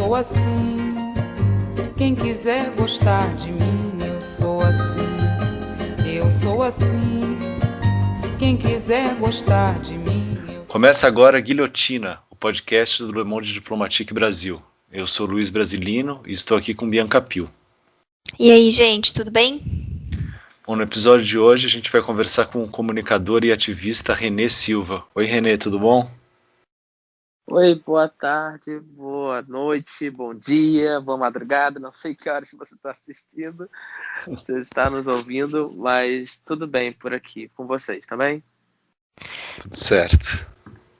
sou assim. Quem quiser gostar de mim, eu sou assim. Eu sou assim. Quem quiser gostar de mim. Começa agora Guilhotina, o podcast do Le Monde Diplomatique Brasil. Eu sou Luiz Brasilino e estou aqui com Bianca Pio. E aí, gente, tudo bem? Bom, no episódio de hoje a gente vai conversar com o comunicador e ativista René Silva. Oi, René, tudo bom? Oi, boa tarde, boa noite, bom dia, boa madrugada, não sei que horas você está assistindo, você está nos ouvindo, mas tudo bem por aqui com vocês, tá bem? Tudo certo.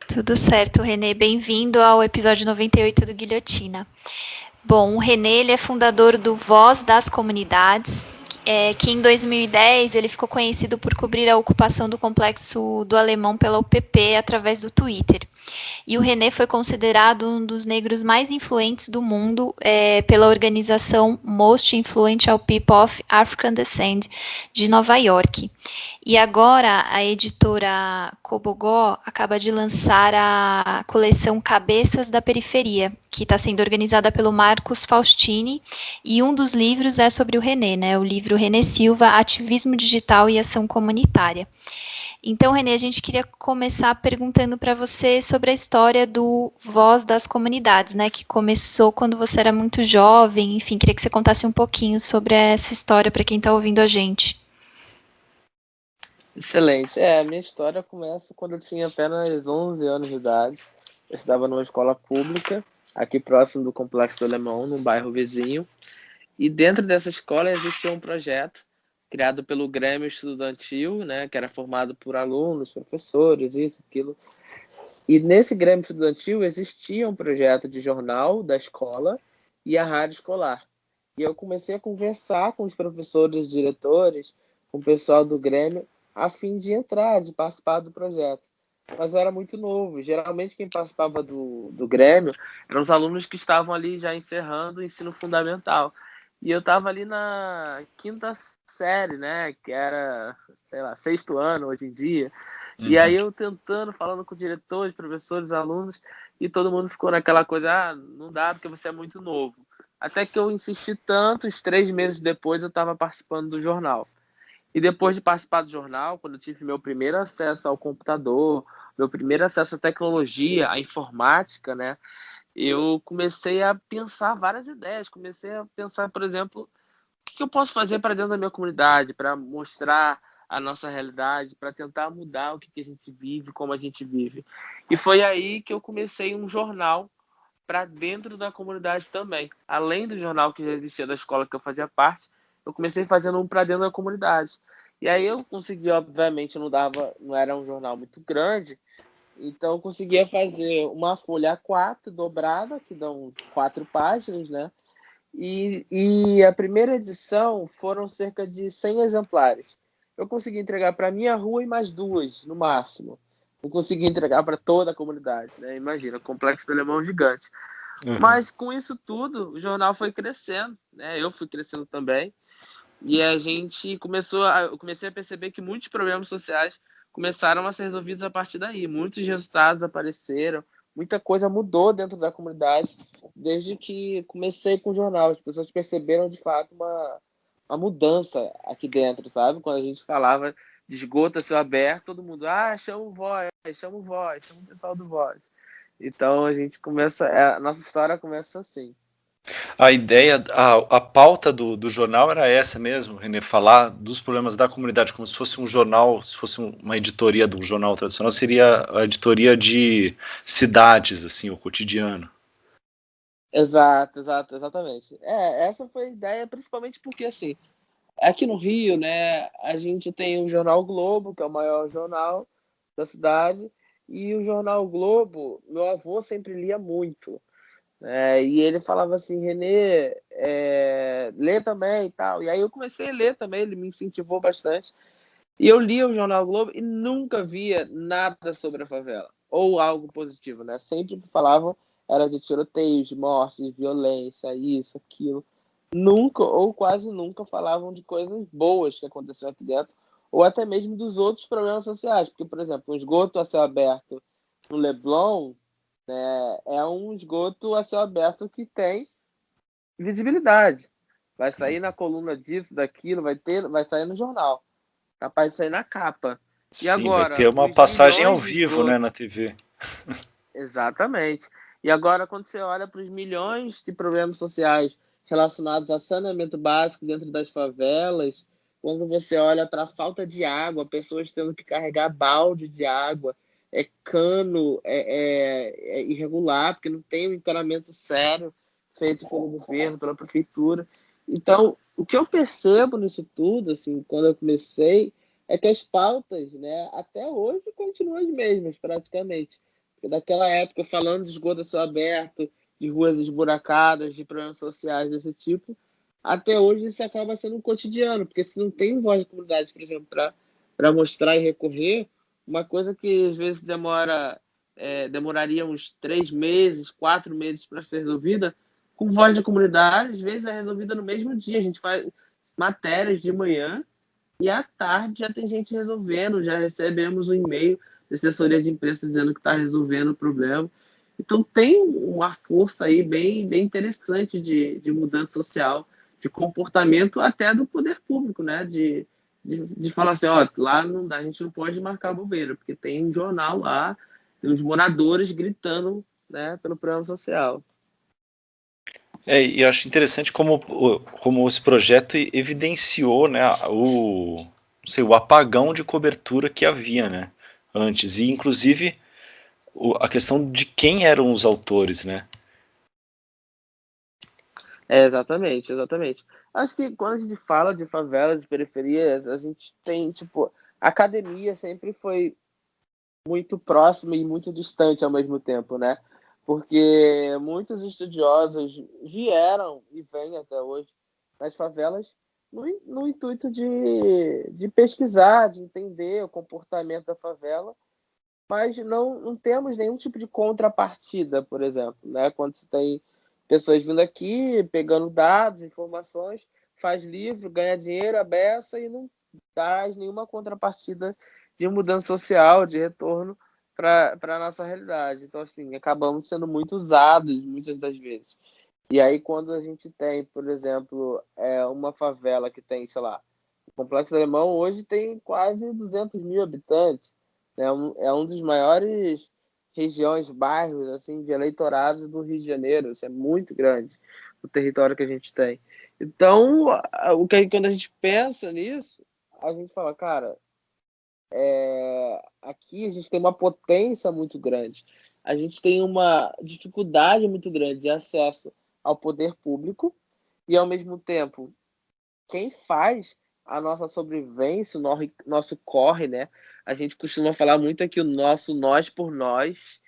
Tudo certo, René. Bem-vindo ao episódio 98 do Guilhotina. Bom, o René ele é fundador do Voz das Comunidades, que em 2010 ele ficou conhecido por cobrir a ocupação do Complexo do Alemão pela UPP através do Twitter. E o René foi considerado um dos negros mais influentes do mundo pela organização Most Influential People of African Descent de Nova York. E agora a editora Cobogó acaba de lançar a coleção Cabeças da Periferia, que está sendo organizada pelo Marcos Faustini, e um dos livros é sobre o René, né? O livro René Silva, Ativismo Digital e Ação Comunitária. Então, René, a gente queria começar perguntando para você sobre a história do Voz das Comunidades, né? Que começou quando você era muito jovem. Enfim, queria que você contasse um pouquinho sobre essa história para quem está ouvindo a gente. Excelente. A minha história começa quando eu tinha apenas 11 anos de idade. Eu estudava numa escola pública, aqui próximo do Complexo do Alemão, num bairro vizinho. E dentro dessa escola existia um projeto criado pelo Grêmio Estudantil, né, que era formado por alunos, professores, isso, aquilo. E nesse Grêmio Estudantil existia um projeto de jornal da escola e a rádio escolar. E eu comecei a conversar com os professores, diretores, com o pessoal do Grêmio, a fim de entrar, de participar do projeto. Mas eu era muito novo. Geralmente quem participava do Grêmio eram os alunos que estavam ali já encerrando o ensino fundamental. E eu estava ali na quinta série, né? Que era, sei lá, sexto ano hoje em dia. E aí eu tentando, falando com diretores, professores, alunos, e todo mundo ficou naquela coisa, não dá porque você é muito novo. Até que eu insisti tanto, uns 3 meses depois eu estava participando do jornal. E depois de participar do jornal, quando eu tive meu primeiro acesso ao computador, meu primeiro acesso à tecnologia, à informática, né? Eu comecei a pensar várias ideias. Comecei a pensar, por exemplo, o que eu posso fazer para dentro da minha comunidade, para mostrar a nossa realidade, para tentar mudar o que a gente vive, como a gente vive. E foi aí que eu comecei um jornal para dentro da comunidade também. Além do jornal que já existia da escola que eu fazia parte, eu comecei fazendo um para dentro da comunidade. E aí eu consegui, obviamente, não era um jornal muito grande, então eu conseguia fazer uma folha A4 dobrada, que dão 4 páginas, né? E a primeira edição foram cerca de 100 exemplares. Eu consegui entregar para a minha rua e mais 2, no máximo. Não consegui entregar para toda a comunidade, né? Imagina, o Complexo do Alemão gigante. Mas com isso tudo, o jornal foi crescendo, né? Eu fui crescendo também. E eu comecei a perceber que muitos problemas sociais começaram a ser resolvidos a partir daí. Muitos resultados apareceram, muita coisa mudou dentro da comunidade desde que comecei com o jornal. As pessoas perceberam de fato uma mudança aqui dentro, sabe? Quando a gente falava de esgoto a céu aberto, todo mundo, chama o Voz, chama o Voz, chama o pessoal do Voz. Então a nossa história começa assim. A ideia, a pauta do jornal era essa mesmo, René, falar dos problemas da comunidade, como se fosse um jornal, se fosse uma editoria do jornal tradicional, seria a editoria de cidades, assim, o cotidiano. Exatamente. Essa foi a ideia, principalmente porque, assim, aqui no Rio, né, a gente tem o Jornal Globo, que é o maior jornal da cidade, e o Jornal Globo, meu avô sempre lia muito. E ele falava assim, Renê, lê também e tal. E aí eu comecei a ler também, ele me incentivou bastante. E eu lia o Jornal Globo e nunca via nada sobre a favela, ou algo positivo, né? Sempre que falavam era de tiroteios, de mortes, de violência, isso, aquilo. Nunca, ou quase nunca, falavam de coisas boas que aconteciam aqui dentro, ou até mesmo dos outros problemas sociais. Porque, por exemplo, um esgoto a céu aberto no Leblon É um esgoto a céu aberto que tem visibilidade. Vai sair na coluna disso, daquilo, vai sair no jornal. Capaz de sair na capa. E Sim, vai ter agora, uma os passagem ao milhões de vivo, né, esgoto. na TV. Exatamente. E agora, quando você olha para os milhões de problemas sociais relacionados a saneamento básico dentro das favelas, quando você olha para a falta de água, pessoas tendo que carregar balde de água, cano irregular, porque não tem um encanamento sério feito pelo governo, pela prefeitura. Então, o que eu percebo nisso tudo, assim, quando eu comecei, é que as pautas, né, até hoje continuam as mesmas, praticamente. Daquela época, falando de esgoto a céu aberto, de ruas esburacadas, de problemas sociais desse tipo, até hoje isso acaba sendo um cotidiano, porque se não tem voz de comunidade, por exemplo, para mostrar e recorrer, uma coisa que às vezes demoraria uns 3 meses, 4 meses para ser resolvida, com voz da comunidade, às vezes é resolvida no mesmo dia. A gente faz matérias de manhã e à tarde já tem gente resolvendo, já recebemos um e-mail da assessoria de imprensa dizendo que está resolvendo o problema. Então tem uma força aí bem interessante de mudança social, de comportamento até do poder público, né? De falar assim, ó, lá não dá, a gente não pode marcar bobeira, porque tem um jornal lá, tem os moradores gritando, né, pelo problema social. E eu acho interessante como esse projeto evidenciou, né, não sei, o apagão de cobertura que havia, né, antes. E, inclusive, a questão de quem eram os autores, né? Exatamente, exatamente. Acho que quando a gente fala de favelas e periferias, a gente tem, tipo, a academia sempre foi muito próxima e muito distante ao mesmo tempo, né? Porque muitos estudiosos vieram e vêm até hoje nas favelas no intuito de pesquisar, de entender o comportamento da favela, mas não temos nenhum tipo de contrapartida, por exemplo, né? Quando se tem pessoas vindo aqui, pegando dados, informações, faz livro, ganha dinheiro, a beça e não traz nenhuma contrapartida de mudança social, de retorno para a nossa realidade. Então, assim, acabamos sendo muito usados muitas das vezes. E aí, quando a gente tem, por exemplo, uma favela que tem, sei lá, o Complexo Alemão hoje tem quase 200 mil habitantes. É um dos maiores regiões, bairros, assim, de eleitorados do Rio de Janeiro. Isso é muito grande, o território que a gente tem. Então, quando a gente pensa nisso, a gente fala, cara, aqui a gente tem uma potência muito grande. A gente tem uma dificuldade muito grande de acesso ao poder público e, ao mesmo tempo, quem faz a nossa sobrevivência, o nosso corre, né? A gente costuma falar muito aqui o nosso nós por nós.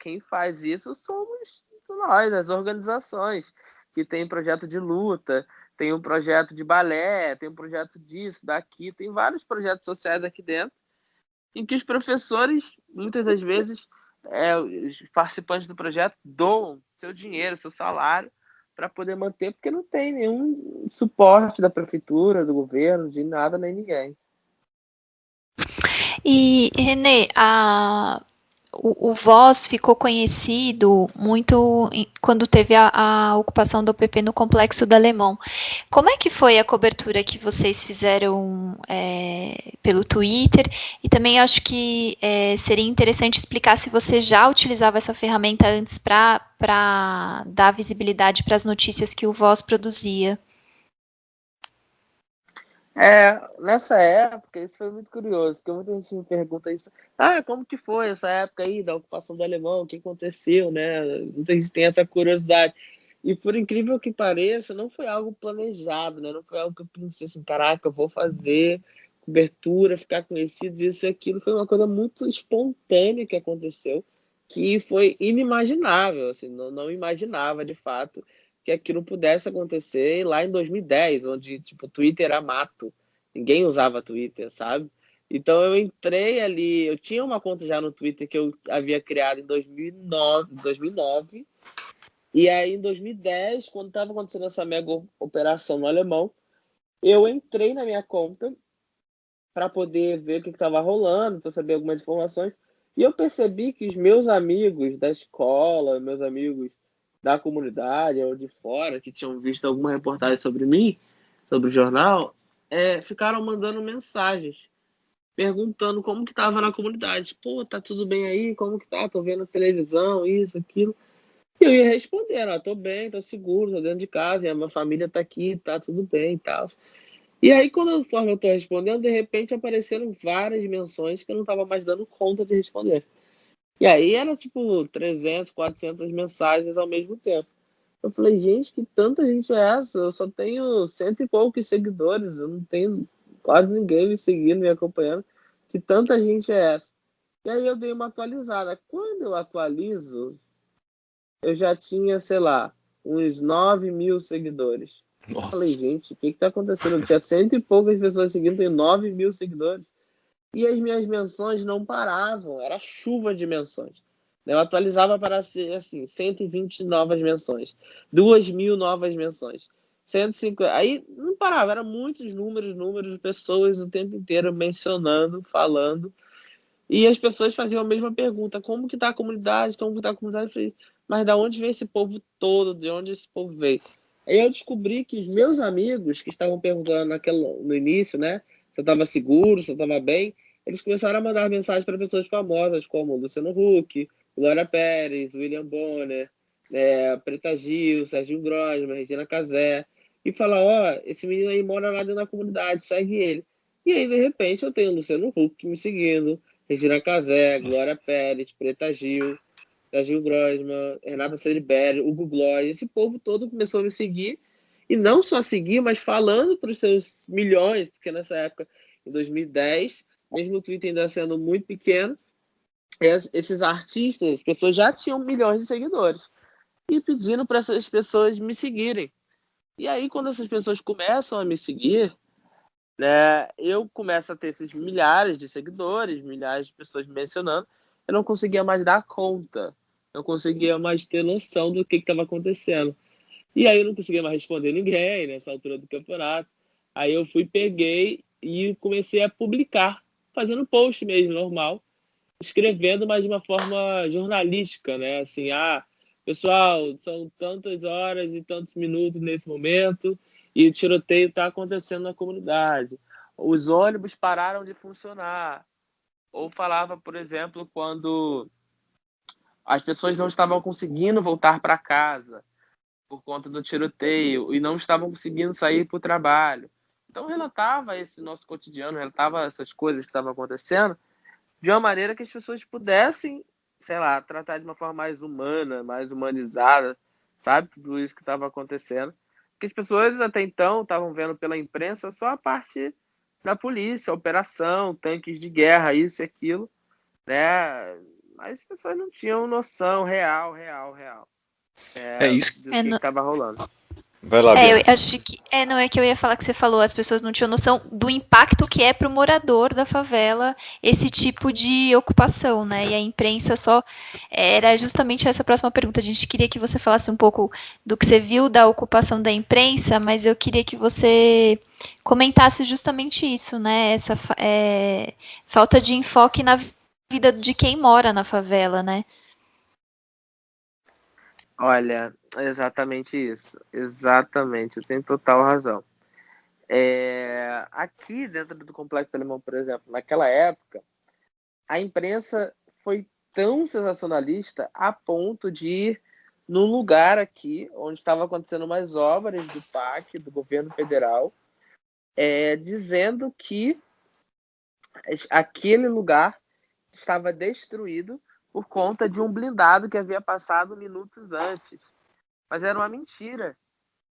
Quem faz isso somos nós, as organizações, que tem projeto de luta, tem um projeto de balé, tem um projeto disso, daqui, tem vários projetos sociais aqui dentro, em que os professores, muitas das vezes, os participantes do projeto doam seu dinheiro, seu salário, para poder manter, porque não tem nenhum suporte da prefeitura, do governo, de nada nem ninguém. E, Renê, o Voz ficou conhecido muito quando teve a ocupação do OPP no Complexo do Alemão. Como é que foi a cobertura que vocês fizeram pelo Twitter? E também acho que seria interessante explicar se você já utilizava essa ferramenta antes para dar visibilidade para as notícias que o Voz produzia. Nessa época, isso foi muito curioso, porque muita gente me pergunta isso. Como que foi essa época aí da ocupação do Alemão? O que aconteceu, né? Muita gente tem essa curiosidade. E por incrível que pareça, não foi algo planejado, né? Não foi algo que eu pensei assim, caraca, eu vou fazer cobertura, ficar conhecido, isso e aquilo. Foi uma coisa muito espontânea que aconteceu, que foi inimaginável, assim, não imaginava de fato que aquilo pudesse acontecer lá em 2010, onde tipo, o Twitter era mato. Ninguém usava Twitter, sabe? Então eu entrei ali, eu tinha uma conta já no Twitter que eu havia criado em 2009, e aí em 2010, quando estava acontecendo essa mega operação no Alemão, eu entrei na minha conta para poder ver o que estava rolando, para saber algumas informações, E eu percebi que os meus amigos da escola, meus amigos da comunidade ou de fora, que tinham visto alguma reportagem sobre mim, sobre o jornal, ficaram mandando mensagens, perguntando como que estava na comunidade. Pô, tá tudo bem aí? Como que tá? Tô vendo televisão, isso, aquilo. E eu ia respondendo, tô bem, tô seguro, tô dentro de casa, a minha família tá aqui, tá tudo bem e tal. E aí, conforme eu tô respondendo, de repente apareceram várias menções que eu não tava mais dando conta de responder. E aí era tipo 300, 400 mensagens ao mesmo tempo. Eu falei, gente, que tanta gente é essa? Eu só tenho 100 e poucos seguidores, eu não tenho quase ninguém me seguindo, me acompanhando. Que tanta gente é essa? E aí eu dei uma atualizada. Quando eu atualizo, eu já tinha, sei lá, uns 9 mil seguidores. Eu falei, Nossa. gente, o que tá acontecendo? Eu tinha 100 e poucas pessoas seguindo, tem 9 mil seguidores. E as minhas menções não paravam, era chuva de menções. Eu atualizava para ser assim, 120 novas menções, 2.000 novas menções, 150. Aí não parava, eram muitos números de pessoas o tempo inteiro mencionando, falando. E as pessoas faziam a mesma pergunta: como que está a comunidade? Como que está a comunidade? Eu falei, mas da onde vem esse povo todo? De onde esse povo veio? Aí eu descobri que os meus amigos que estavam perguntando no início, né, se eu estava seguro, se eu estava bem, eles começaram a mandar mensagens para pessoas famosas como Luciano Huck, Glória Pérez, William Bonner, Preta Gil, Serginho Grosman, Regina Casé, e falar: ó, esse menino aí mora lá dentro da comunidade, segue ele. E aí, de repente, eu tenho o Luciano Huck me seguindo, Regina Casé, Glória Pérez, Preta Gil, Serginho Grosman, Renata Ceribelli, Hugo Gloss. Esse povo todo começou a me seguir. E não só seguir, mas falando para os seus milhões, porque nessa época, em 2010, mesmo o Twitter ainda sendo muito pequeno, esses artistas, as pessoas já tinham milhões de seguidores. E pedindo para essas pessoas me seguirem. E aí, quando essas pessoas começam a me seguir, né, eu começo a ter esses milhares de seguidores, milhares de pessoas me mencionando, eu não conseguia mais dar conta, não conseguia mais ter noção do que estava acontecendo. E aí eu não conseguia mais responder ninguém nessa altura do campeonato. Aí eu peguei e comecei a publicar, fazendo post mesmo, normal, escrevendo, mas de uma forma jornalística, né? Assim, pessoal, são tantas horas e tantos minutos nesse momento e o tiroteio está acontecendo na comunidade. Os ônibus pararam de funcionar. Ou falava, por exemplo, quando as pessoas não estavam conseguindo voltar para casa por conta do tiroteio e não estavam conseguindo sair para o trabalho. Então, relatava esse nosso cotidiano, relatava essas coisas que estavam acontecendo de uma maneira que as pessoas pudessem, sei lá, tratar de uma forma mais humana, mais humanizada, sabe? Tudo isso que estava acontecendo. Porque as pessoas até então estavam vendo pela imprensa só a parte da polícia, operação, tanques de guerra, isso e aquilo, né? Mas as pessoas não tinham noção real É isso. do que estava rolando. Vai lá, eu Bia. acho que. Não é que eu ia falar que você falou, as pessoas não tinham noção do impacto que é para o morador da favela esse tipo de ocupação, né? E a imprensa só. Era justamente essa próxima pergunta. A gente queria que você falasse um pouco do que você viu da ocupação da imprensa, mas eu queria que você comentasse justamente isso, né? Essa falta de enfoque na vida de quem mora na favela, né? Olha, é exatamente isso. Exatamente, você tem total razão. Aqui dentro do Complexo Alemão, por exemplo, naquela época, a imprensa foi tão sensacionalista a ponto de ir num lugar aqui onde estavam acontecendo umas obras do PAC, do governo federal, dizendo que aquele lugar estava destruído por conta de um blindado que havia passado minutos antes. Mas era uma mentira.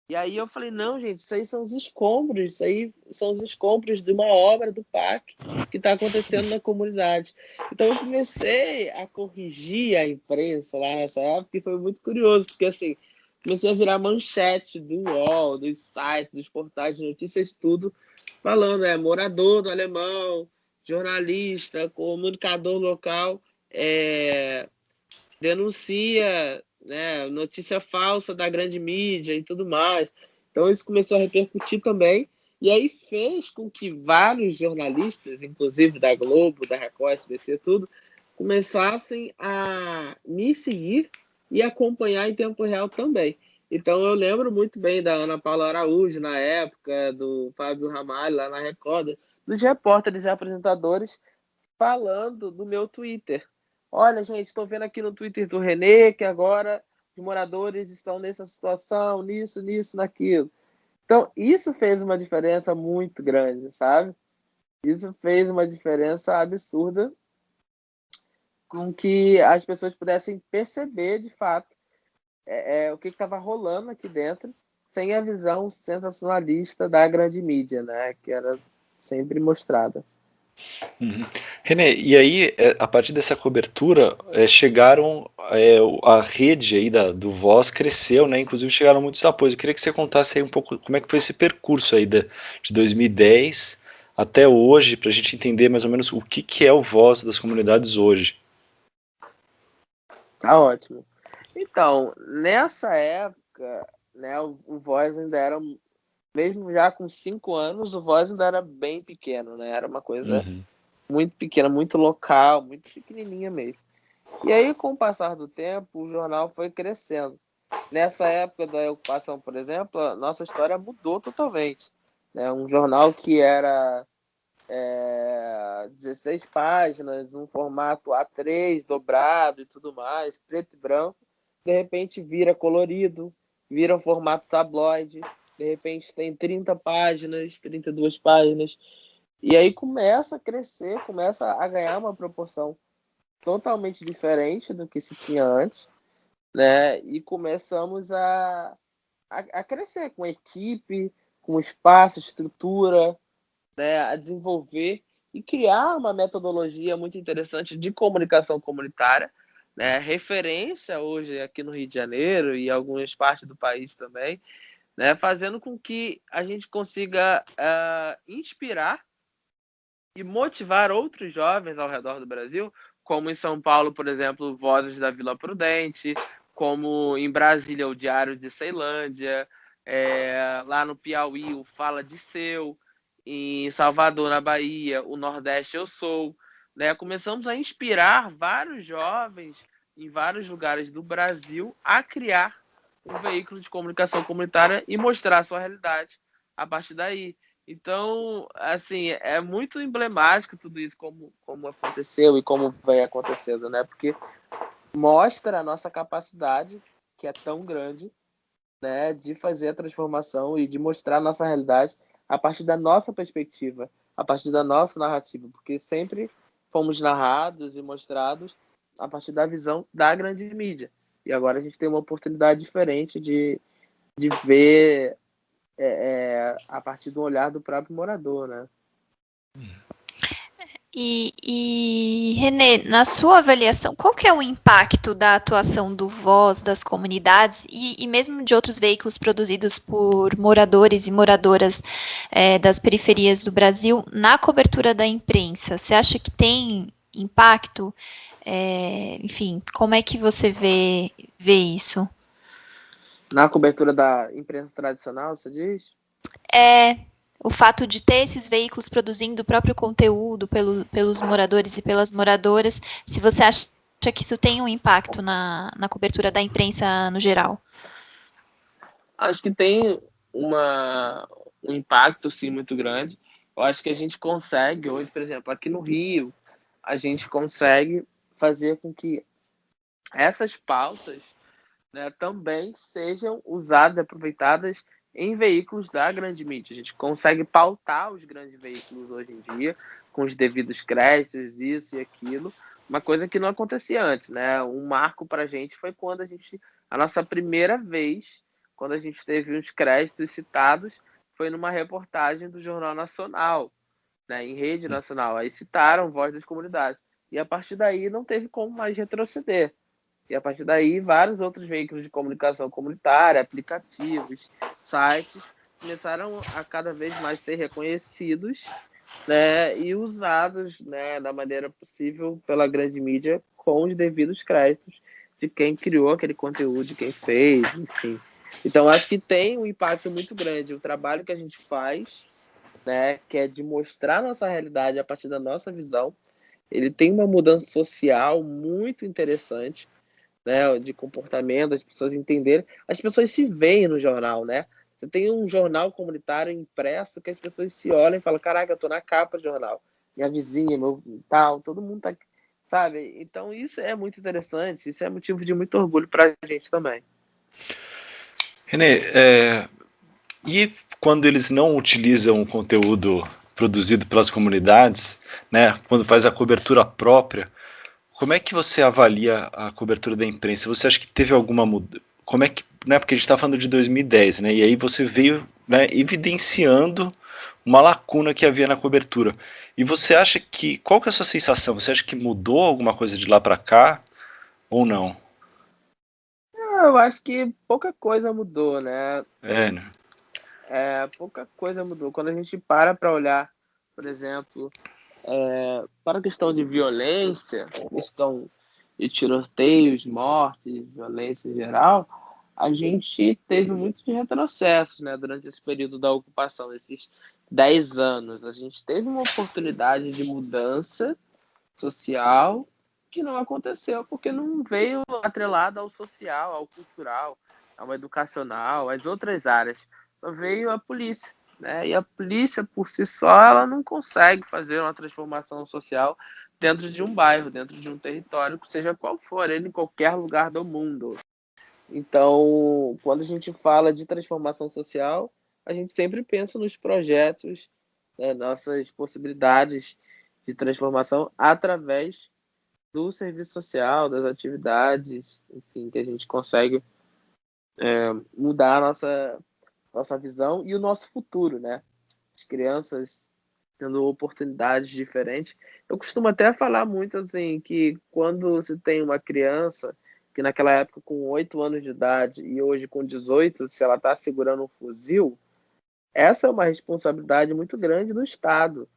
E aí eu falei, não, gente, isso aí são os escombros, isso aí são os escombros de uma obra do PAC que está acontecendo na comunidade. Então eu comecei a corrigir a imprensa lá nessa época e foi muito curioso, porque assim, comecei a virar manchete do UOL, dos sites, dos portais de notícias, tudo, falando, morador do Alemão, jornalista, comunicador local, denuncia, né, notícia falsa da grande mídia e tudo mais. Então isso começou a repercutir também, e aí fez com que vários jornalistas, inclusive da Globo, da Record, SBT, tudo, começassem a me seguir e acompanhar em tempo real também. Então eu lembro muito bem da Ana Paula Araújo na época, do Fábio Ramalho lá na Record, dos repórteres e apresentadores falando do meu Twitter. Olha, gente, estou vendo aqui no Twitter do Renê que agora os moradores estão nessa situação, nisso, naquilo. Então, isso fez uma diferença muito grande, sabe? Isso fez uma diferença absurda com que as pessoas pudessem perceber, de fato, o que estava rolando aqui dentro, sem a visão sensacionalista da grande mídia, né? Que era sempre mostrada. Uhum. René, e aí, a partir dessa cobertura, chegaram, a rede aí do Voz cresceu, né? Inclusive chegaram muitos apoios. Eu queria que você contasse aí um pouco como é que foi esse percurso aí de 2010 até hoje, para a gente entender mais ou menos o que é o Voz das comunidades hoje. Tá ótimo. Então, nessa época, né, o Voz ainda era, mesmo já com 5 anos, o Voz ainda era bem pequeno, né? Era uma coisa muito pequena, muito local, muito pequenininha mesmo. E aí, com o passar do tempo, o jornal foi crescendo. Nessa época da ocupação, por exemplo, a nossa história mudou totalmente. Né? Um jornal que era 16 páginas, um formato A3, dobrado e tudo mais, preto e branco, de repente vira colorido, vira um formato tabloide, de repente tem 30 páginas, 32 páginas, e aí começa a crescer, começa a ganhar uma proporção totalmente diferente do que se tinha antes, né? E começamos a crescer com equipe, com espaço, estrutura, né? A desenvolver e criar uma metodologia muito interessante de comunicação comunitária, né? Referência hoje aqui no Rio de Janeiro e algumas partes do país também, né? Fazendo com que a gente consiga inspirar e motivar outros jovens ao redor do Brasil, como em São Paulo, por exemplo, Vozes da Vila Prudente, como em Brasília, o Diário de Ceilândia, lá no Piauí, o Fala de Seu, em Salvador, na Bahia, o Nordeste Eu Sou. Né? Começamos a inspirar vários jovens em vários lugares do Brasil a criar um veículo de comunicação comunitária e mostrar a sua realidade a partir daí. Então, assim, é muito emblemático tudo isso, como aconteceu e como vem acontecendo, né? Porque mostra a nossa capacidade, que é tão grande, né, de fazer a transformação e de mostrar a nossa realidade a partir da nossa perspectiva, a partir da nossa narrativa, porque sempre fomos narrados e mostrados a partir da visão da grande mídia. E agora a gente tem uma oportunidade diferente de ver a partir do olhar do próprio morador, né? E Renê, na sua avaliação, qual que é o impacto da atuação do Voz, das comunidades e mesmo de outros veículos produzidos por moradores e moradoras das periferias do Brasil na cobertura da imprensa? Você acha que tem impacto? Enfim, como é que você vê isso? Na cobertura da imprensa tradicional, você diz? O fato de ter esses veículos produzindo o próprio conteúdo pelos moradores e pelas moradoras, se você acha que isso tem um impacto na cobertura da imprensa no geral? Acho que tem um impacto, sim, muito grande. Eu acho que a gente consegue hoje, por exemplo, aqui no Rio, a gente consegue fazer com que essas pautas, né, também sejam usadas e aproveitadas em veículos da grande mídia. A gente consegue pautar os grandes veículos hoje em dia, com os devidos créditos, isso e aquilo, uma coisa que não acontecia antes, né? Um marco para a gente foi quando a nossa primeira vez, quando a gente teve uns créditos citados, foi numa reportagem do Jornal Nacional, né, em rede nacional. Aí citaram Voz das Comunidades. E a partir daí não teve como mais retroceder. E a partir daí, vários outros veículos de comunicação comunitária, aplicativos, sites, começaram a cada vez mais ser reconhecidos, né, e usados, né, da maneira possível pela grande mídia com os devidos créditos de quem criou aquele conteúdo, de quem fez, enfim. Então, acho que tem um impacto muito grande. O trabalho que a gente faz, né, que é de mostrar nossa realidade a partir da nossa visão, ele tem uma mudança social muito interessante, né, de comportamento, as pessoas entenderem. As pessoas se veem no jornal, né? Você tem um jornal comunitário impresso que as pessoas se olham e falam: caraca, eu tô na capa do jornal. Minha vizinha, meu tal, todo mundo tá, sabe? Então isso é muito interessante, isso é motivo de muito orgulho pra gente também. Renê, e quando eles não utilizam o conteúdo produzido pelas comunidades, né, quando faz a cobertura própria, como é que você avalia a cobertura da imprensa? Você acha que teve alguma mudança? Como é que, né, porque a gente está falando de 2010, né, e aí você veio, né, evidenciando uma lacuna que havia na cobertura. E você acha que, qual que é a sua sensação? Você acha que mudou alguma coisa de lá para cá ou não? Eu acho que pouca coisa mudou, né? Né? Pouca coisa mudou. Quando a gente para olhar, por exemplo, para a questão de violência, questão de tiroteios, mortes, violência em geral, a gente teve muitos retrocessos, né, durante esse período da ocupação, esses 10 anos. A gente teve uma oportunidade de mudança social que não aconteceu porque não veio atrelado ao social, ao cultural, ao educacional, às outras áreas. Só veio a polícia, né? E a polícia por si só ela não consegue fazer uma transformação social dentro de um bairro, dentro de um território, seja qual for, ele em qualquer lugar do mundo. Então, quando a gente fala de transformação social, a gente sempre pensa nos projetos, né, nossas possibilidades de transformação através do serviço social, das atividades, enfim, que a gente consegue mudar a nossa visão e o nosso futuro, né? As crianças tendo oportunidades diferentes. Eu costumo até falar muito assim que quando se tem uma criança que naquela época com 8 anos de idade e hoje com 18, se ela está segurando um fuzil, essa é uma responsabilidade muito grande do Estado,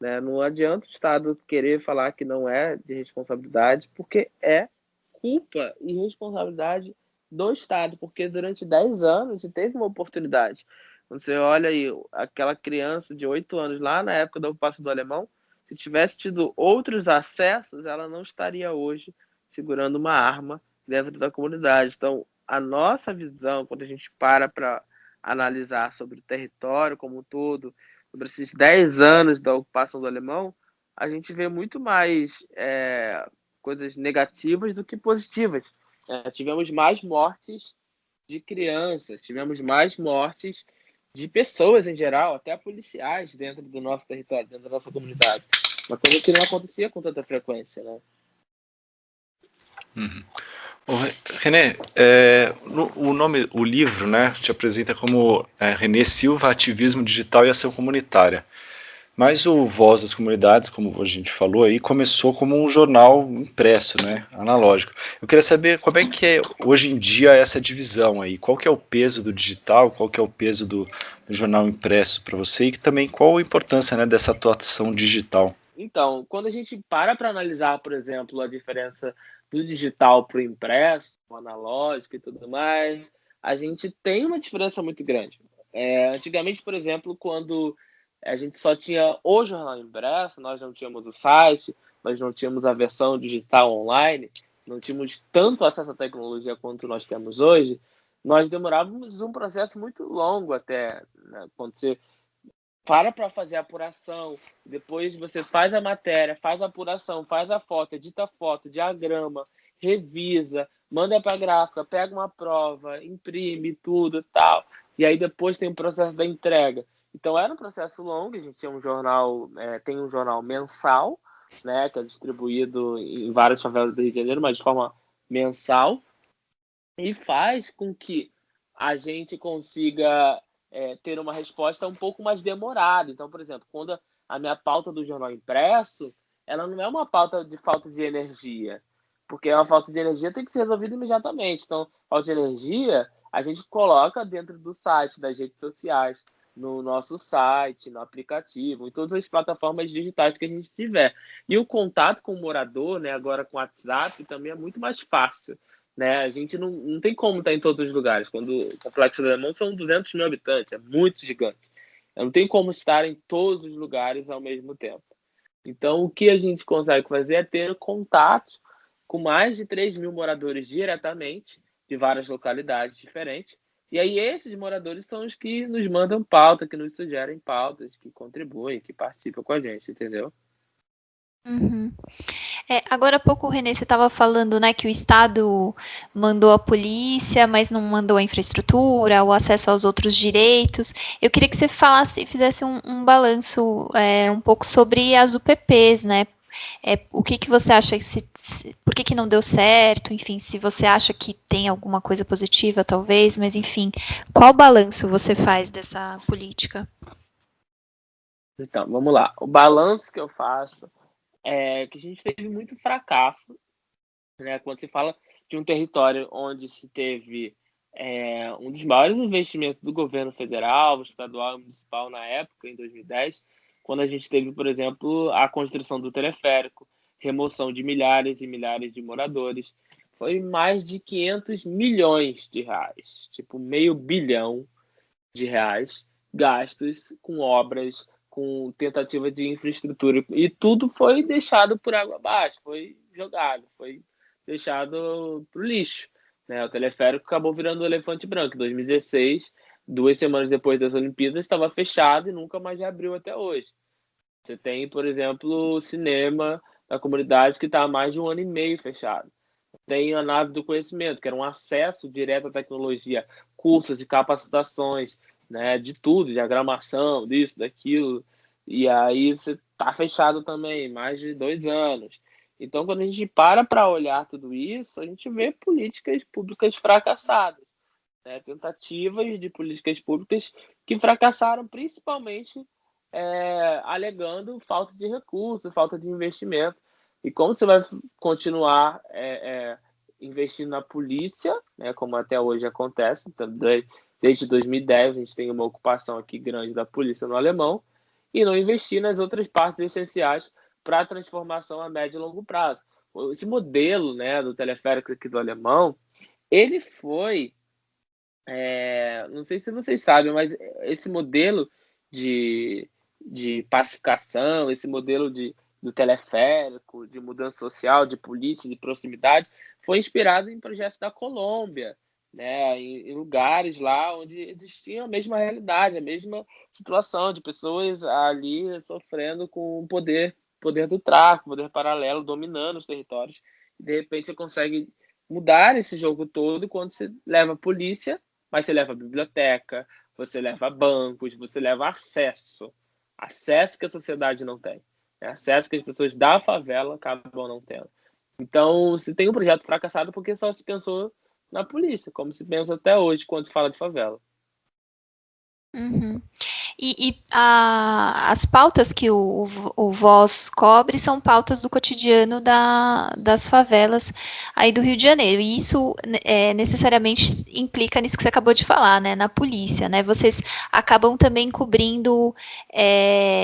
né? Não adianta o Estado querer falar que não é de responsabilidade, porque é culpa e responsabilidade do Estado, porque durante 10 anos se teve uma oportunidade. Quando você olha aí, aquela criança de 8 anos lá na época da ocupação do Alemão, se tivesse tido outros acessos, ela não estaria hoje segurando uma arma dentro da comunidade. Então, a nossa visão, quando a gente para analisar sobre o território como um todo, sobre esses 10 anos da ocupação do Alemão, a gente vê muito mais coisas negativas do que positivas. Tivemos mais mortes de crianças, tivemos mais mortes de pessoas em geral, até policiais dentro do nosso território, dentro da nossa comunidade. Uma coisa que não acontecia com tanta frequência, né? Uhum. René, o livro, né, te apresenta como René Silva, Ativismo Digital e Ação Comunitária. Mas o Voz das Comunidades, como a gente falou aí, começou como um jornal impresso, né, analógico. Eu queria saber como é que é hoje em dia essa divisão aí. Qual que é o peso do digital, qual que é o peso do jornal impresso para você e também qual a importância, né, dessa atuação digital? Então, quando a gente para analisar, por exemplo, a diferença do digital para o impresso, o analógico e tudo mais, a gente tem uma diferença muito grande. Antigamente, por exemplo, quando a gente só tinha o jornal impresso, nós não tínhamos o site, nós não tínhamos a versão digital online, não tínhamos tanto acesso à tecnologia quanto nós temos hoje, nós demorávamos um processo muito longo até, né, quando você para fazer a apuração, depois você faz a matéria, faz a apuração, faz a foto, edita a foto, diagrama, revisa, manda para a gráfica, pega uma prova, imprime tudo e tal. E aí depois tem o processo da entrega. Então era um processo longo, a gente tinha um jornal, tem um jornal mensal, né, que é distribuído em várias favelas do Rio de Janeiro, mas de forma mensal, e faz com que a gente consiga ter uma resposta um pouco mais demorada. Então, por exemplo, quando a minha pauta do jornal impresso, ela não é uma pauta de falta de energia, porque a falta de energia tem que ser resolvida imediatamente. Então, falta de energia, a gente coloca dentro do site, das redes sociais, no nosso site, no aplicativo, em todas as plataformas digitais que a gente tiver. E o contato com o morador, né, agora com o WhatsApp, também é muito mais fácil, né? A gente não tem como estar em todos os lugares. Quando o Complexo do Alemão são 200 mil habitantes, é muito gigante. Eu não tem como estar em todos os lugares ao mesmo tempo. Então, o que a gente consegue fazer é ter contato com mais de 3 mil moradores diretamente, de várias localidades diferentes. E aí esses moradores são os que nos mandam pauta, que nos sugerem pautas, que contribuem, que participam com a gente, entendeu? Uhum. Agora há pouco, Renê, você estava falando, né, que o Estado mandou a polícia, mas não mandou a infraestrutura, o acesso aos outros direitos. Eu queria que você falasse, fizesse um balanço um pouco sobre as UPPs, né? O que você acha por que não deu certo? Enfim, se você acha que tem alguma coisa positiva, talvez, mas enfim, qual balanço você faz dessa política? Então, vamos lá. O balanço que eu faço é que a gente teve muito fracasso, né? Quando se fala de um território onde se teve um dos maiores investimentos do governo federal, estadual e municipal na época, em 2010, quando a gente teve, por exemplo, a construção do teleférico, remoção de milhares e milhares de moradores, foi mais de 500 milhões de reais, tipo meio bilhão de reais gastos com obras, com tentativa de infraestrutura, e tudo foi deixado por água abaixo, foi jogado, foi deixado para o lixo, né? O teleférico acabou virando um elefante branco. Em 2016, 2 semanas depois das Olimpíadas, estava fechado e nunca mais abriu até hoje. Você tem, por exemplo, o cinema da comunidade que está há mais de 1 ano e meio fechado. Tem a nave do conhecimento, que era um acesso direto à tecnologia, cursos e capacitações, né, de tudo, diagramação, disso, daquilo. E aí você está fechado também, mais de 2 anos. Então, quando a gente para olhar tudo isso, a gente vê políticas públicas fracassadas, né, tentativas de políticas públicas que fracassaram principalmente alegando falta de recursos, falta de investimento. E como você vai continuar investindo na polícia, né, como até hoje acontece, então, desde 2010 a gente tem uma ocupação aqui grande da polícia no Alemão, e não investir nas outras partes essenciais para a transformação a médio e longo prazo. Esse modelo, né, do teleférico aqui do Alemão, ele foi não sei se vocês sabem, mas esse modelo de pacificação, esse modelo do teleférico, de mudança social, de polícia, de proximidade, foi inspirado em projetos da Colômbia, né, em lugares lá onde existia a mesma realidade, a mesma situação de pessoas ali sofrendo com o poder do tráfico, poder paralelo, dominando os territórios. E, de repente, você consegue mudar esse jogo todo quando você leva a polícia, mas você leva biblioteca, você leva bancos, você leva acesso que a sociedade não tem, acesso que as pessoas da favela acabam não tendo. Então, se tem um projeto fracassado porque só se pensou na polícia, como se pensa até hoje quando se fala de favela. Uhum. As pautas que o Voz cobre são pautas do cotidiano das favelas aí do Rio de Janeiro. E isso necessariamente implica nisso que você acabou de falar, né? Na polícia, né? Vocês acabam também cobrindo,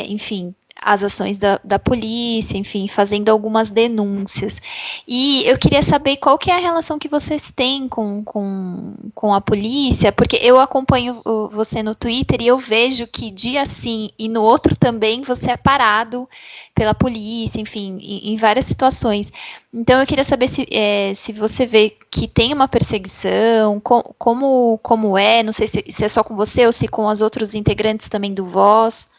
enfim, as ações da polícia, enfim, fazendo algumas denúncias. E eu queria saber qual que é a relação que vocês têm com a polícia, porque eu acompanho você no Twitter e eu vejo que dia sim e no outro também você é parado pela polícia, enfim, em várias situações. Então eu queria saber se você vê que tem uma perseguição, como é, não sei se é só com você ou se com os outros integrantes também do Voz.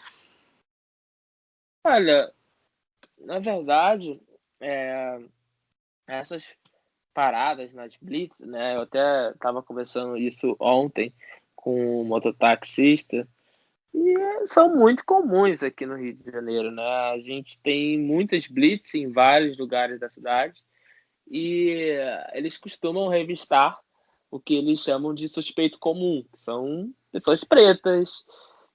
Olha, na verdade, essas paradas nas blitz, né? Eu até estava conversando isso ontem com um mototaxista, e são muito comuns aqui no Rio de Janeiro, né? A gente tem muitas blitz em vários lugares da cidade e eles costumam revistar o que eles chamam de suspeito comum, que são pessoas pretas,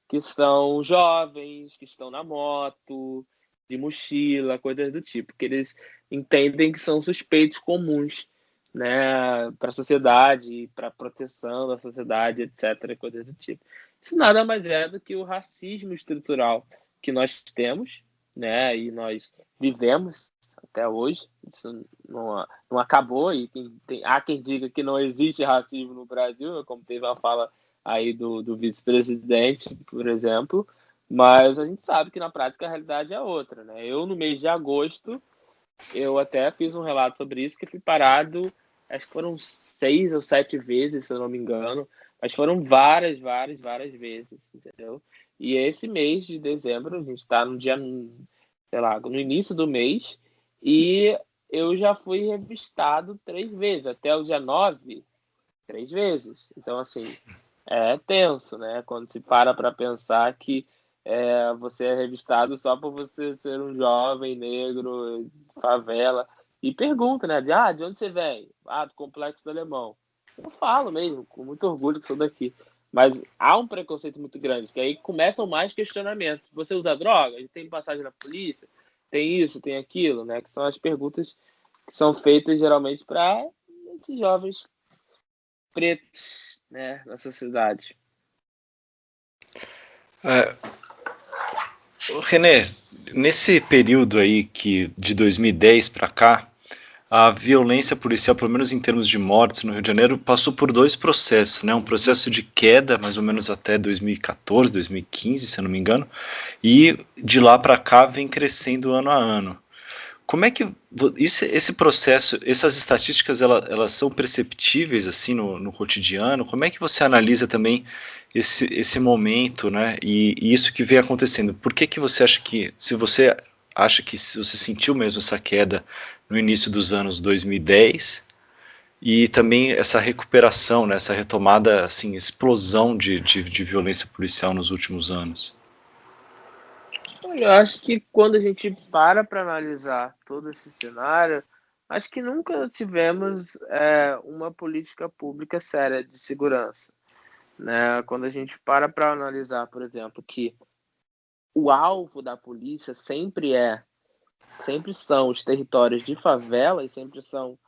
que são jovens, que estão na moto, de mochila, coisas do tipo, que eles entendem que são suspeitos comuns, né, para a sociedade, para a proteção da sociedade, etc., coisas do tipo. Isso nada mais é do que o racismo estrutural que nós temos, né, e nós vivemos até hoje. Isso não acabou, e há quem diga que não existe racismo no Brasil, como teve uma fala aí do vice-presidente, por exemplo, Mas a gente sabe que na prática a realidade é outra, né? Eu, no mês de agosto, eu até fiz um relato sobre isso, que fui parado, acho que foram 6 ou 7 vezes, se eu não me engano, mas foram várias, várias, várias vezes, entendeu? E esse mês de dezembro, a gente está no dia, sei lá, no início do mês, e eu já fui revistado 3 vezes, até o dia 9, 3 vezes. Então, assim, é tenso, né? Quando se para pensar que você é revistado só por você ser um jovem negro, favela, e pergunta, né? De onde você vem? Ah, do Complexo do Alemão. Eu falo mesmo, com muito orgulho que sou daqui. Mas há um preconceito muito grande, que aí começam mais questionamentos. Você usa droga? Tem passagem na polícia? Tem isso, tem aquilo, né? Que são as perguntas que são feitas geralmente para esses jovens pretos, né, na sociedade. René, nesse período aí que de 2010 para cá, a violência policial, pelo menos em termos de mortes no Rio de Janeiro, passou por 2 processos, né? Um processo de queda, mais ou menos até 2014, 2015, se eu não me engano, e de lá para cá vem crescendo ano a ano. Como é que esse processo, essas estatísticas, elas são perceptíveis assim no cotidiano? Como é que você analisa também esse momento, né? E isso que vem acontecendo? Por que que você acha que, se você acha que se você sentiu mesmo essa queda no início dos anos 2010 e também essa recuperação, né? Essa retomada, assim, explosão de violência policial nos últimos anos? Olha, eu acho que quando a gente para analisar todo esse cenário, acho que nunca tivemos uma política pública séria de segurança, né? Quando a gente para analisar, por exemplo, que o alvo da polícia sempre são os territórios de favela e sempre são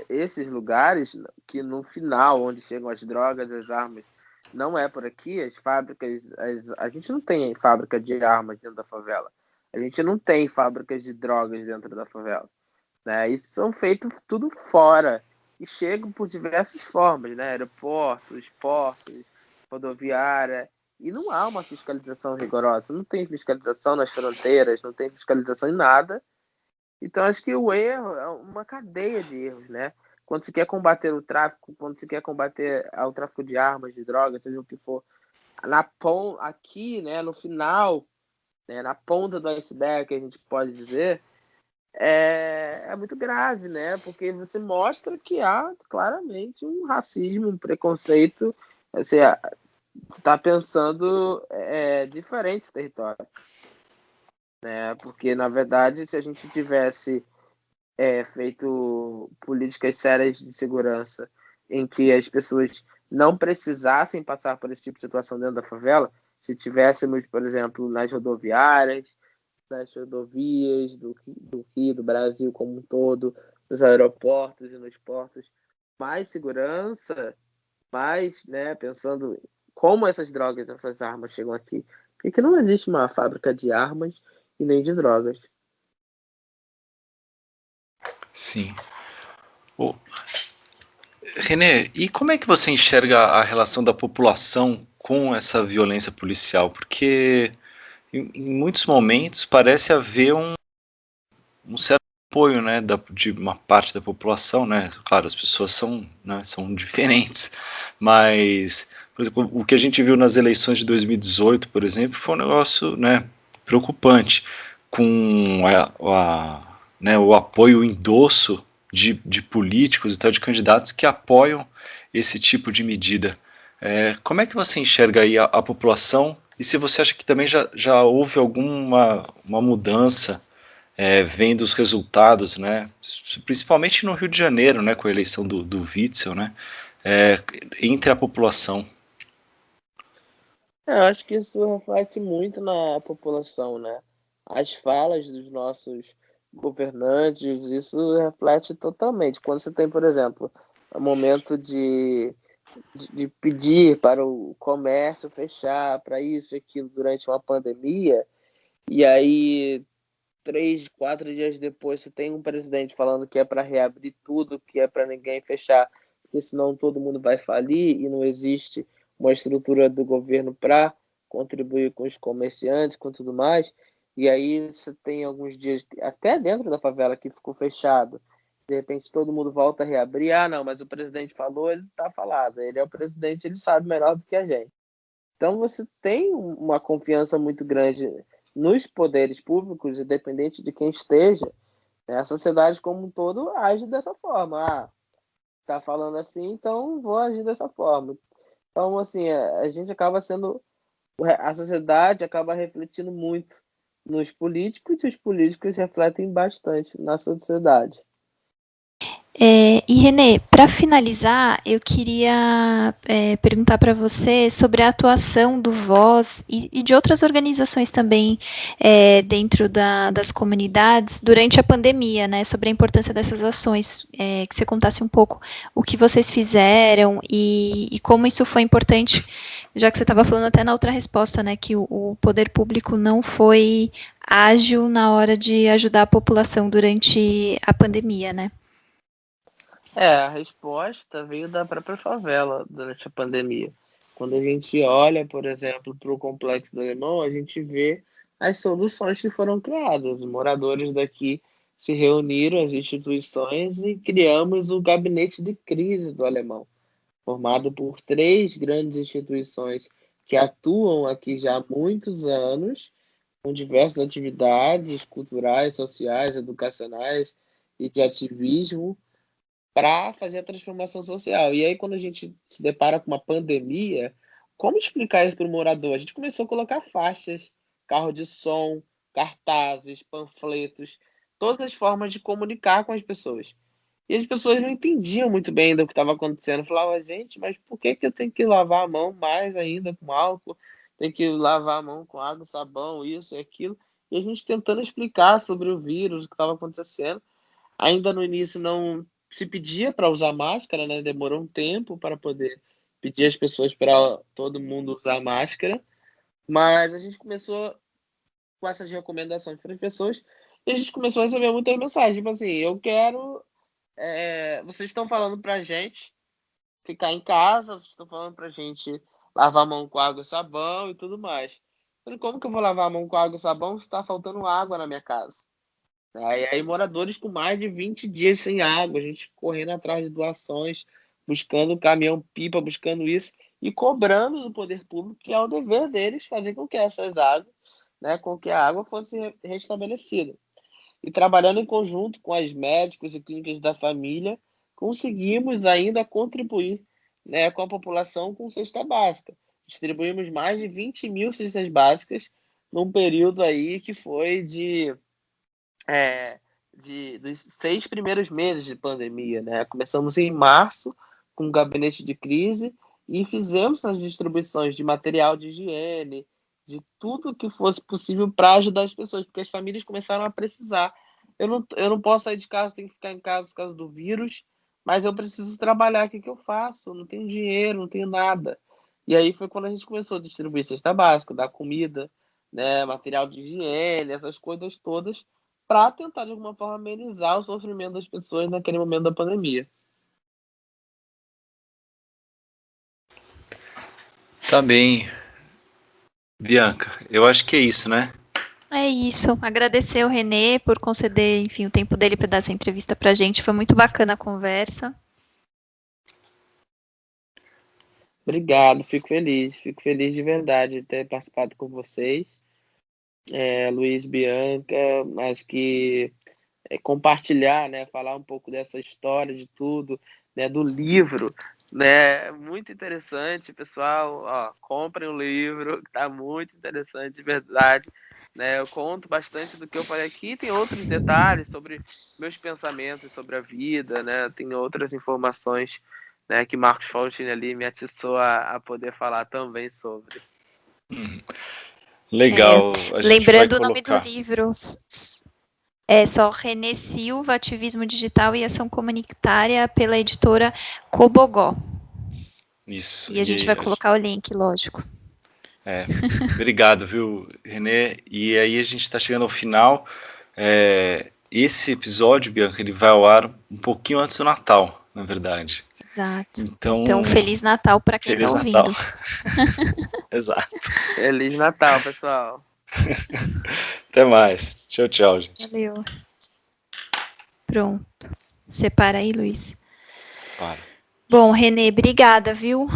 esses lugares que no final, onde chegam as drogas, as armas, não é por aqui, as fábricas, a gente não tem fábrica de armas dentro da favela. A gente não tem fábricas de drogas dentro da favela, né? Isso são feitos tudo fora e chegam por diversas formas, né? Aeroportos, portos, rodoviária, e não há uma fiscalização rigorosa. Não tem fiscalização nas fronteiras, não tem fiscalização em nada. Então, acho que o erro é uma cadeia de erros, né? Quando se quer combater o tráfico, quando se quer combater o tráfico de armas, de drogas, seja o que for, aqui, né, no final, né, na ponta do iceberg, que a gente pode dizer, é muito grave, né? Porque você mostra que há claramente um racismo, um preconceito. Você está pensando diferente o território, né? Porque, na verdade, se a gente tivesse feito políticas sérias de segurança em que as pessoas não precisassem passar por esse tipo de situação dentro da favela, se tivéssemos, por exemplo, nas rodoviárias, nas rodovias do Rio, do Brasil como um todo, nos aeroportos e nos portos, mais segurança, mais, né, pensando como essas drogas, essas armas chegam aqui. Porque não existe uma fábrica de armas e nem de drogas. Sim. Ô, René, e como é que você enxerga a relação da população com essa violência policial? Porque em muitos momentos parece haver um certo apoio, né, de uma parte da população, né? Claro, as pessoas são, né, são diferentes, mas, por exemplo, o que a gente viu nas eleições de 2018, por exemplo, foi um negócio, né, preocupante, com né, o apoio, o endosso de políticos e tal, de candidatos que apoiam esse tipo de medida. Como é que você enxerga aí a população e se você acha que também já houve alguma uma mudança vendo os resultados, né, principalmente no Rio de Janeiro, né, com a eleição do Witzel, né, entre a população? Eu acho que isso reflete muito na população, né? As falas dos nossos governantes, isso reflete totalmente. Quando você tem, por exemplo, um momento de pedir para o comércio fechar, para isso e aquilo durante uma pandemia, e aí 3, 4 dias depois você tem um presidente falando que é para reabrir tudo, que é para ninguém fechar, porque senão todo mundo vai falir e não existe uma estrutura do governo para contribuir com os comerciantes, com tudo mais. E aí você tem alguns dias, até dentro da favela, que ficou fechado. De repente todo mundo volta a reabrir. Ah, não, mas o presidente falou, ele está falado. Ele é o presidente, ele sabe melhor do que a gente. Então você tem uma confiança muito grande nos poderes públicos, independente de quem esteja. A sociedade como um todo age dessa forma. Ah, tá falando assim, então vou agir dessa forma. Então, assim, a gente acaba sendo... A sociedade acaba refletindo muito nos políticos, e os políticos refletem bastante na sociedade. E Renê, para finalizar, eu queria perguntar para você sobre a atuação do Voz e de outras organizações também dentro das comunidades durante a pandemia, né? Sobre a importância dessas ações, que você contasse um pouco o que vocês fizeram e como isso foi importante, já que você estava falando até na outra resposta, né? Que o poder público não foi ágil na hora de ajudar a população durante a pandemia, né? A resposta veio da própria favela durante a pandemia. Quando a gente olha, por exemplo, para o Complexo do Alemão, a gente vê as soluções que foram criadas. Os moradores daqui se reuniram, as instituições, e criamos o Gabinete de Crise do Alemão, formado por 3 grandes instituições que atuam aqui já há muitos anos, com diversas atividades culturais, sociais, educacionais e de ativismo, para fazer a transformação social. E aí, quando a gente se depara com uma pandemia, como explicar isso para o morador? A gente começou a colocar faixas, carro de som, cartazes, panfletos, todas as formas de comunicar com as pessoas. E as pessoas não entendiam muito bem ainda o que estava acontecendo. Falavam, gente, mas por que eu tenho que lavar a mão mais ainda com álcool? Tem que lavar a mão com água, sabão, isso e aquilo. E a gente tentando explicar sobre o vírus, o que estava acontecendo. Ainda no início não se pedia para usar máscara, né? Demorou um tempo para poder pedir às pessoas para todo mundo usar máscara, mas a gente começou com essas recomendações para as pessoas e a gente começou a receber muitas mensagens, tipo assim, eu quero... vocês estão falando para a gente ficar em casa, vocês estão falando para a gente lavar a mão com água e sabão e tudo mais. Eu falei, como que eu vou lavar a mão com água e sabão se está faltando água na minha casa? Aí moradores com mais de 20 dias sem água, a gente correndo atrás de doações, buscando caminhão-pipa, buscando isso, e cobrando do poder público, que é o dever deles fazer com que essas águas, né, com que a água fosse restabelecida. E trabalhando em conjunto com as médicos e clínicas da família, conseguimos ainda contribuir, né, com a população com cesta básica. Distribuímos mais de 20 mil cestas básicas num período aí que foi dos 6 primeiros meses de pandemia, né? Começamos em março com o gabinete de crise e fizemos as distribuições de material de higiene, de tudo que fosse possível para ajudar as pessoas, porque as famílias começaram a precisar. Eu não posso sair de casa, tenho que ficar em casa por causa do vírus, mas eu preciso trabalhar, o que eu faço? Eu não tenho dinheiro, não tenho nada. E aí foi quando a gente começou a distribuir cesta básica, dar comida, né, material de higiene, essas coisas todas, para tentar, de alguma forma, amenizar o sofrimento das pessoas naquele momento da pandemia. Tá bem, Bianca. Eu acho que é isso, né? É isso. Agradecer o Renê por conceder, enfim, o tempo dele para dar essa entrevista para a gente. Foi muito bacana a conversa. Obrigado, fico feliz de verdade de ter participado com vocês. Luiz, Bianca, acho que compartilhar, né, falar um pouco dessa história de tudo, né, do livro, né, muito interessante, pessoal, ó, comprem o livro, tá muito interessante, de verdade, né, eu conto bastante do que eu falei aqui, tem outros detalhes sobre meus pensamentos sobre a vida, né, tem outras informações, né, que Marcos Faustini ali me atiçou a poder falar também sobre. Legal, a gente vai Lembrando o nome do colocar. livro, é só Renê Silva, Ativismo Digital e Ação Comunitária, pela editora Cobogó. Isso. E a gente vai colocar o link, lógico. Obrigado, viu, Renê? E aí a gente está chegando ao final. Esse episódio, Bianca, ele vai ao ar um pouquinho antes do Natal, na verdade. Exato. Então, Então, Feliz Natal para quem Feliz tá Natal. ouvindo. Exato. Feliz Natal, pessoal. Até mais. Tchau, tchau, gente. Valeu. Pronto. Separa aí, Luiz. Para. Bom, Renê, obrigada, viu?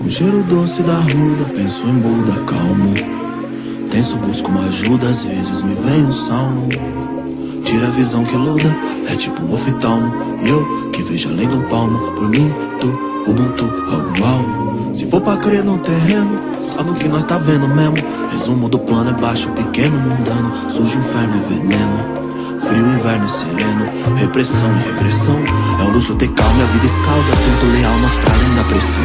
Com cheiro doce da ruda, penso em Buda, calmo. Tenso, busco uma ajuda, às vezes me vem um salmo. Tira a visão que iluda, é tipo um oftalmo. E eu, que vejo além do palmo, por mim, tu, Ubuntu, algo almo. Se for pra crer no terreno, só no que nós tá vendo mesmo. Resumo do plano é baixo, pequeno, mundano. Sujo, inferno e veneno. Frio, inverno e sereno. Repressão e regressão. É um luxo ter calma, a vida escalda. Tento leal, nós pra além da pressão.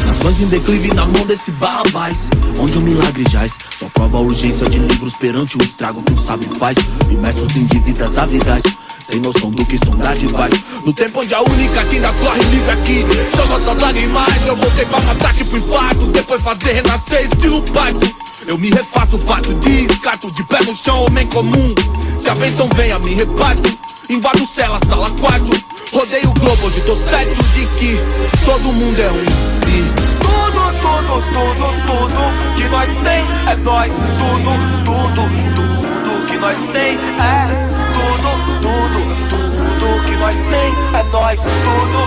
Nações em declive na mão desse barrabás, onde o milagre jaz. Só prova a urgência de livros perante o estrago que um sábio faz. Imersos em dívidas avidais, sem noção do que sondade faz. No tempo onde a única que ainda corre livre aqui são nossas lágrimas. Eu voltei pra matar tipo infarto, depois fazer renascer estilo parto. Eu me refaço, fato descarto, de pé no chão, homem comum. Se a bênção vem, eu me reparto. Invado cela, sala, quarto. Rodeio o globo, hoje tô certo de que todo mundo é um. E tudo que nós tem é nós. Tudo que nós tem é tudo que nós tem é nós. Tudo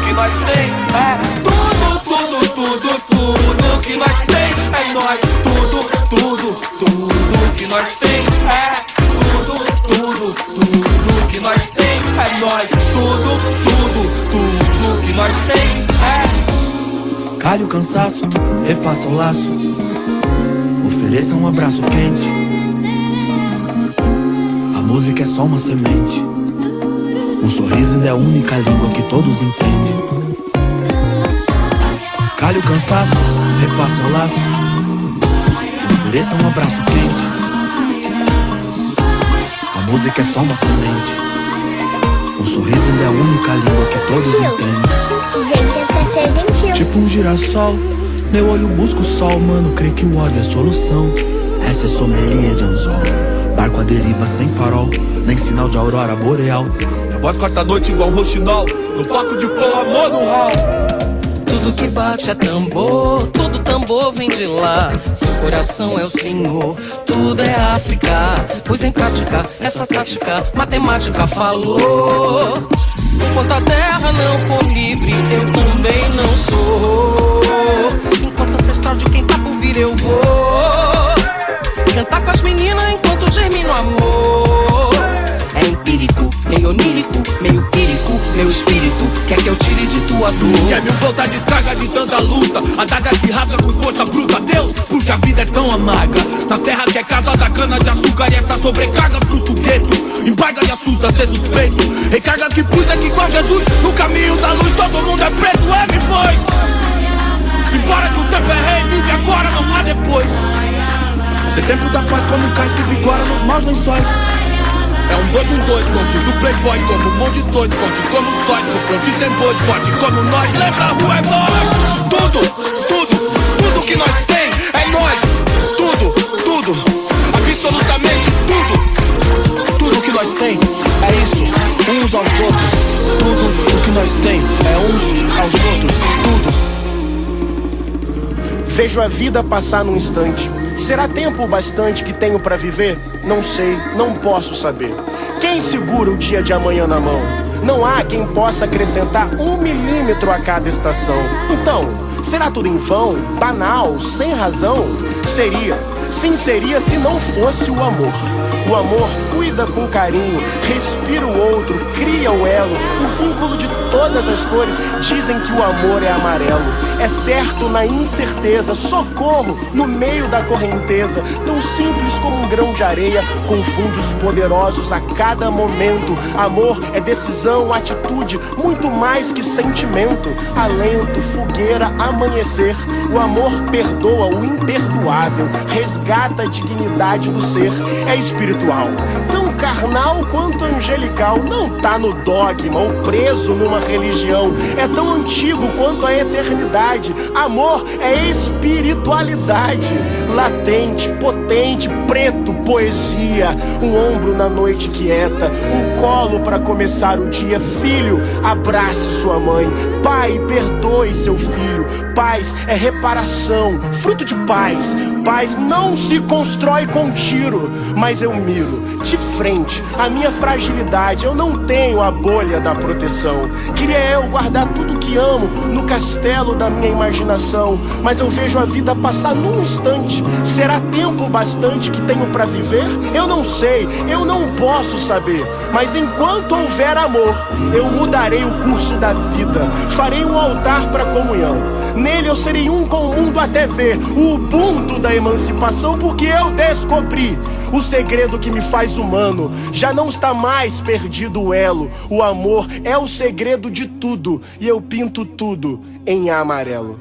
que nós tem é tudo que nós tem é nós. Tudo que nós tem é tudo que nós tem é nós. Tudo que nós tem é. Calhe o cansaço, refaça o laço, ofereça um abraço quente. A música é só uma semente, um sorriso ainda é a única língua que todos entendem. Calhe o cansaço, refaça o laço, ofereça um abraço quente. A música é só uma semente, um sorriso ainda é a única língua que todos entendem. Gente, é pra ser gentil. Tipo um girassol, meu olho busca o sol, mano, creio que o ódio é solução. Essa é sommelier de anzol, barco à deriva sem farol, nem sinal de aurora boreal. Minha voz corta a noite igual um roxinol, no foco de pôr amor no hall. Tudo que bate é tambor, todo tambor vem de lá. Seu coração é o Senhor, tudo é África. Pus em prática essa tática, matemática falou. Enquanto a terra não for livre, eu também não sou. Enquanto ancestral de quem tá por vir, eu vou cantar com as meninas enquanto germina o amor. É empírico, meio onírico, meio pírico. Meu espírito quer que eu tire de tua dor. Quer me voltar descarga de tanta luta, a daga que rasga com força bruta. Deus, porque a vida é tão amarga. Na terra que é casa da cana de açúcar, e essa sobrecarga fruto gueto. Embarga e assusta ser suspeito. Recarga que pus aqui igual Jesus. No caminho da luz todo mundo é preto, me foi. Simbora que o tempo é rei, vive agora, não há depois. Ser tempo da paz como um cais que vigora nos maus lençóis. É um 212, longe do playboy, como um monte de dois, forte como sóis, no fronte sem bois, forte como nós, lembra a rua é nós. Tudo que nós tem é nós. Tudo, absolutamente tudo que nós tem é isso, uns aos outros. Tudo o que nós tem é uns aos outros, tudo. Vejo a vida passar num instante. Será tempo bastante que tenho pra viver? Não sei, não posso saber. Quem segura o dia de amanhã na mão? Não há quem possa acrescentar 1 milímetro a cada estação. Então, será tudo em vão, banal, sem razão? Seria, sim seria se não fosse o amor. O amor cuida com carinho, respira o outro, cria o elo, o vínculo de todas as cores. Dizem que o amor é amarelo. É certo na incerteza, socorro no meio da correnteza. Tão simples como um grão de areia, confunde os poderosos a cada momento. Amor é decisão, atitude, muito mais que sentimento. Alento, fogueira, amanhecer. O amor perdoa o imperdoável, resgata a dignidade do ser. É espiritual, tão carnal quanto angelical. Não tá no dogma ou preso numa religião. É tão antigo quanto a eternidade. Amor é espiritualidade. Latente, potente, preto, poesia. Um ombro na noite quieta, um colo pra começar o dia. Filho, abrace sua mãe. Pai, perdoe seu filho. Paz é reparação, fruto de paz. Paz não se constrói com tiro, mas eu miro de frente a minha fragilidade. Eu não tenho a bolha da proteção. Queria eu guardar tudo que amo no castelo da minha imaginação, mas eu vejo a vida passar num instante. Será tempo bastante que tenho pra viver? Eu não sei, eu não posso saber, mas enquanto houver amor, eu mudarei o curso da vida. Farei um altar pra comunhão. Nele eu serei um com o mundo até ver o Ubuntu da emancipação, porque eu descobri o segredo que me faz humano. Já não está mais perdido o elo. O amor é o segredo de tudo, e eu pinto tudo em amarelo.